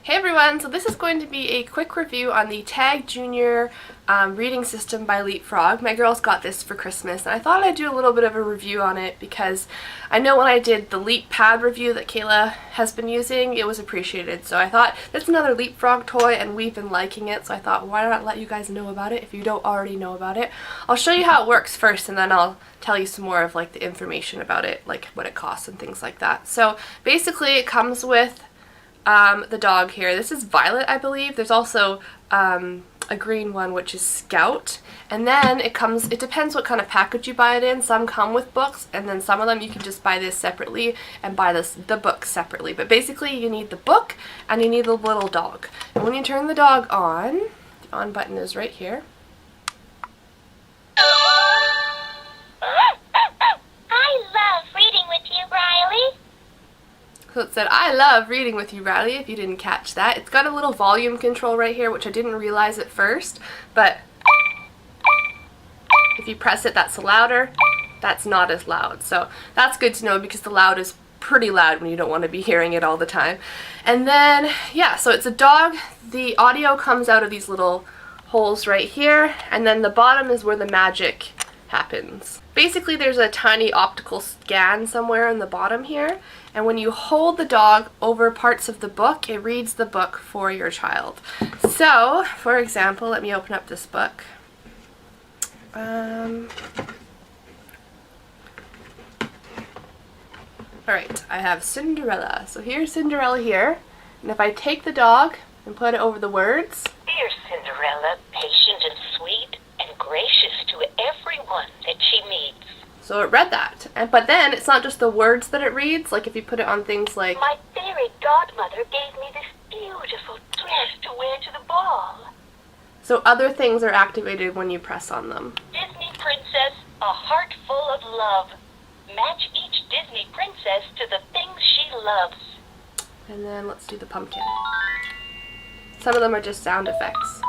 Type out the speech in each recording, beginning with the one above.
Hey everyone, so this is going to be a quick review on the Tag Junior reading system by LeapFrog. My girls got this for Christmas and I thought I'd do a little bit of a review on it because I know when I did the Leap Pad review that Kayla has been using, it was appreciated. So I thought it's another LeapFrog toy and we've been liking it, so I thought why not let you guys know about it if you don't already know about it. I'll show you how it works first and then I'll tell you some more of like the information about it, like what it costs and things like that. So basically it comes with the dog here. This is Violet, I believe. There's also a green one, which is Scout. And then it depends what kind of package you buy it in. Some come with books, and then some of them you can just buy this separately and buy the book separately. But basically you need the book and you need the little dog. And when you turn the dog on, the on button is right here. So it said, I love reading with you, Riley, if you didn't catch that. It's got a little volume control right here, which I didn't realize at first, but if you press it, that's louder. That's not as loud. So that's good to know because the loud is pretty loud when you don't want to be hearing it all the time. And then, yeah, so it's a dog. The audio comes out of these little holes right here, and then the bottom is where the magic happens. Basically, there's a tiny optical scan somewhere in the bottom here, and when you hold the dog over parts of the book, it reads the book for your child. So, for example, let me open up this book. Alright, I have Cinderella. So here's Cinderella here, and if I take the dog and put it over the words, Dear Cinderella, patient and sweet, and gracious to everyone that she meets. So it read that. But then it's not just the words that it reads, like if you put it on things like, My fairy godmother gave me this beautiful dress to wear to the ball. so other things are activated when you press on them. Disney princess, a heart full of love. Match each Disney princess to the things she loves. And then let's do the pumpkin. Some of them are just sound effects,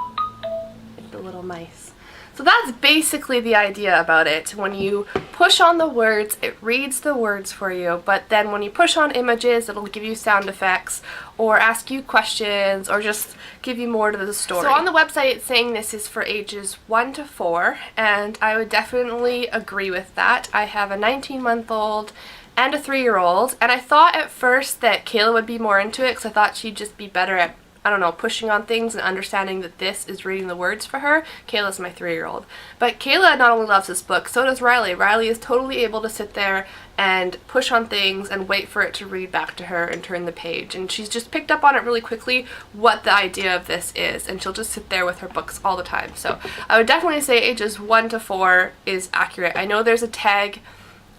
like the little mice. So that's basically the idea about it. When you push on the words, it reads the words for you, but then when you push on images, it'll give you sound effects or ask you questions or just give you more to the story. So on the website it's saying this is for ages 1 to 4, and I would definitely agree with that. I have a 19-month-old and a 3-year-old, and I thought at first that Kayla would be more into it because I thought she'd just be better at, I don't know, pushing on things and understanding that this is reading the words for her. Kayla's my 3-year-old. But Kayla not only loves this book, so does Riley. Riley is totally able to sit there and push on things and wait for it to read back to her and turn the page. And she's just picked up on it really quickly what the idea of this is, and she'll just sit there with her books all the time. So I would definitely say ages 1 to 4 is accurate. I know there's a Tag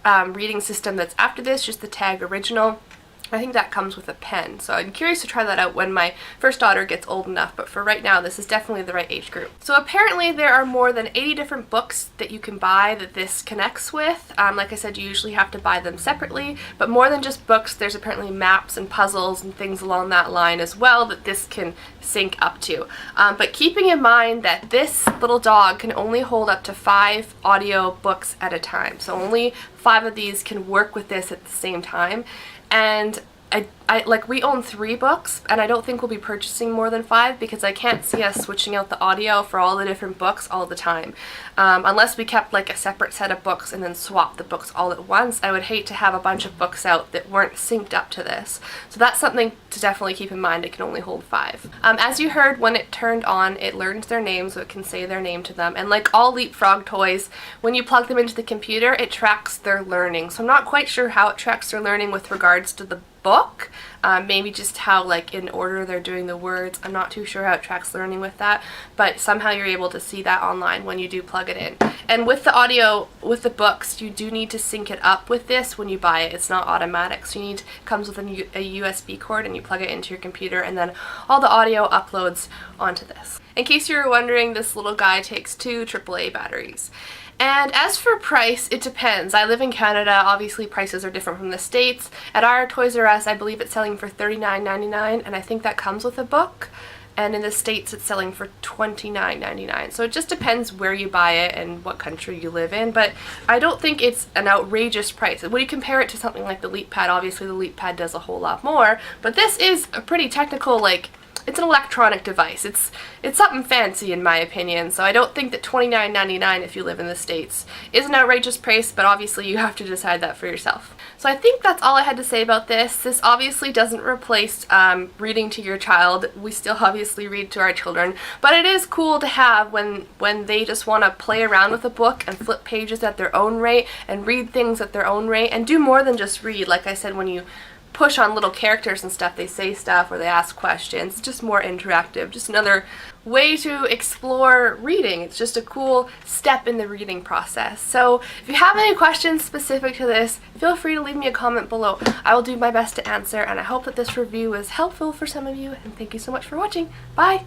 reading system that's after this, just the Tag original. I think that comes with a pen, so I'm curious to try that out when my first daughter gets old enough, but for right now this is definitely the right age group. So apparently there are more than 80 different books that you can buy that this connects with. Like I said, you usually have to buy them separately, but more than just books, there's apparently maps and puzzles and things along that line as well that this can sync up to. But keeping in mind that this little dog can only hold up to 5 audio books at a time, so only 5 of these can work with this at the same time. And we own 3 books, and I don't think we'll be purchasing more than 5 because I can't see us switching out the audio for all the different books all the time. Unless we kept like a separate set of books and then swapped the books all at once, I would hate to have a bunch of books out that weren't synced up to this. So that's something to definitely keep in mind. It can only hold 5. As you heard, when it turned on, it learns their name, so it can say their name to them. And like all LeapFrog toys, when you plug them into the computer, it tracks their learning. So I'm not quite sure how it tracks their learning with regards to the book. Maybe just how like in order they're doing the words. I'm not too sure how it tracks learning with that, but somehow you're able to see that online when you do plug it in. And with the audio, with the books, you do need to sync it up with this when you buy it. It's not automatic, so it comes with a USB cord and you plug it into your computer, and then all the audio uploads onto this. In case you were wondering, this little guy takes 2 AAA batteries. And as for price, it depends. I live in Canada, obviously prices are different from the States. At our Toys R Us, I believe it's selling for $39.99, and I think that comes with a book. And in the States, it's selling for $29.99. So it just depends where you buy it and what country you live in, but I don't think it's an outrageous price. When you compare it to something like the Leap Pad, obviously the Leap Pad does a whole lot more, but this is a pretty technical, like, it's an electronic device. It's something fancy in my opinion, so I don't think that $29.99 if you live in the States is an outrageous price, but obviously you have to decide that for yourself. So I think that's all I had to say about this. This obviously doesn't replace reading to your child. We still obviously read to our children, but it is cool to have when they just want to play around with a book and flip pages at their own rate and read things at their own rate and do more than just read. Like I said, when you push on little characters and stuff, they say stuff or they ask questions. It's just more interactive, just another way to explore reading. It's just a cool step in the reading process. So if you have any questions specific to this, feel free to leave me a comment below. I will do my best to answer, and I hope that this review was helpful for some of you, and thank you so much for watching. Bye!